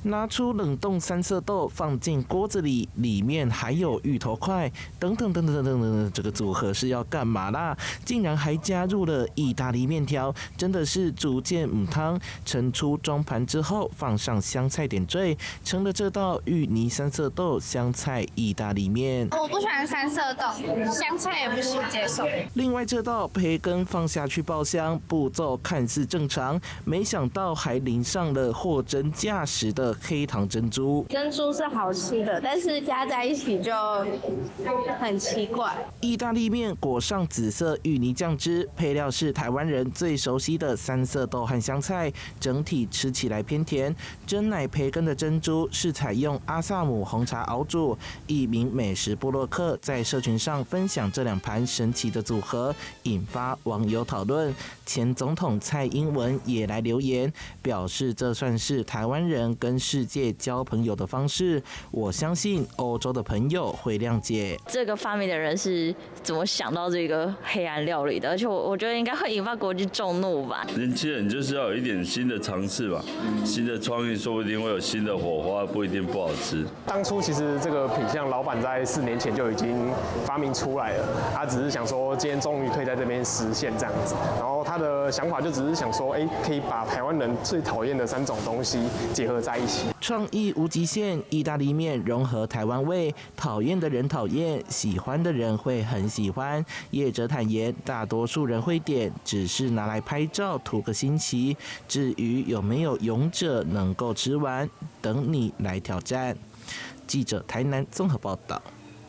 拿出冷凍三色豆放進鍋子裡，裡面還有芋頭塊，等等等等等等，這個組合是要幹嘛啦？竟然還加入了意大利麵條，真的是逐漸母湯。盛出裝盤之後，放上香菜點綴，成了這道芋泥三色豆香菜意大利麵。我不喜歡三色豆，香菜也不行接受。另外这道培根放下去爆香，步驟看似正常，没想到還淋上了貨真價實的黑糖珍珠。珍珠是好吃的，但是加在一起就很奇怪。意大利麵裹上紫色芋泥醬汁，配料是台灣人最熟悉的三色豆和香菜，整體吃起來偏甜。珍奶培根的珍珠是採用阿薩姆紅茶熬煮，一名美食部落客在社群上分享這兩盤神奇的組合，引發網友討論。前總統蔡英文也來留言，表示這算是台灣人跟世界交朋友的方式，我相信歐洲的朋友會諒解。這個發明的人是怎麼想到這個黑暗料理的？而且我覺得應該會引發國際眾怒吧。年輕人就是要有一點新的嘗試吧，新的創意，說不定會有新的火花，不一定不好吃。當初其實這個品項老闆在4年前就已經發明出來了，他只是想說今天終於可以在這邊實現這樣子，然後他的想法就只是想說，可以把台灣人最討厭的3種東西結合在一起。創意無極限，意大利麵融合台灣味，討厭的人討厭，喜歡的人會很喜歡。業者坦言，大多數人會點，只是拿來拍照圖個新奇。至於有沒有勇者能夠吃完，等你來挑戰。記者台南綜合報道。